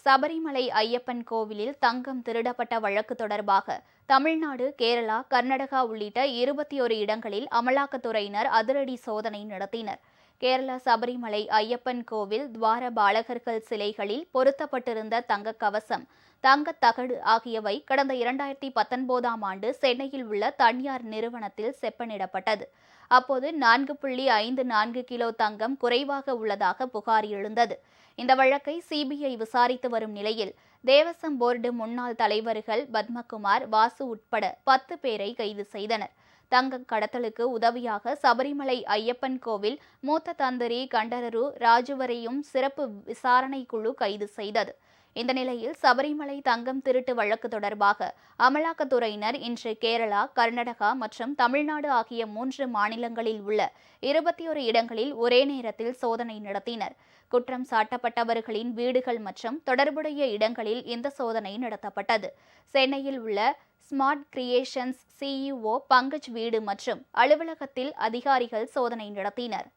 சபரிமலை ஐயப்பன் கோவிலில் தங்கம் திருடப்பட்ட வழக்கு தொடர்பாக தமிழ்நாடு, கேரளா, கர்நாடகா உள்ளிட்ட 21 இடங்களில் அமலாக்கத்துறையினர் அதிரடி சோதனை நடத்தினர். கேரள சபரிமலை ஐயப்பன் கோவில் துவார பாலகர்கள் சிலைகளில் பொருத்தப்பட்டிருந்த தங்கக் கவசம், தங்கத் தகடு ஆகியவை கடந்த 2019ஆம் ஆண்டு சென்னையில் உள்ள தனியார் நிறுவனத்தில் செப்பனிடப்பட்டது. அப்போது 4.54 கிலோ தங்கம் குறைவாக உள்ளதாக புகார் எழுந்தது. இந்த வழக்கை சிபிஐ விசாரித்து வரும் நிலையில் தேவசம் போர்டு முன்னாள் தலைவர்கள் பத்மகுமார், வாசு உட்பட 10 பேரை கைது செய்தனர். தங்க கடத்தலுக்கு உதவியாக சபரிமலை ஐயப்பன் கோவில் மூத்த தந்திரி கண்டரரு ராஜுவரையும் சிறப்பு விசாரணை குழு கைது செய்தது. இந்த நிலையில் சபரிமலை தங்கம் திருட்டு வழக்கு தொடர்பாக அமலாக்கத்துறையினர் இன்று கேரளா, கர்நாடகா மற்றும் தமிழ்நாடு ஆகிய 3 மாநிலங்களில் உள்ள 21 இடங்களில் ஒரே நேரத்தில் சோதனை நடத்தினர். குற்றம் சாட்டப்பட்டவர்களின் வீடுகள் மற்றும் தொடர்புடைய இடங்களில் இந்த சோதனை நடத்தப்பட்டது. சென்னையில் உள்ள ஸ்மார்ட் கிரியேஷன்ஸ் சிஇஓ பங்கஜ் வீடு மற்றும் அலுவலகத்தில் அதிகாரிகள் சோதனை நடத்தினர்.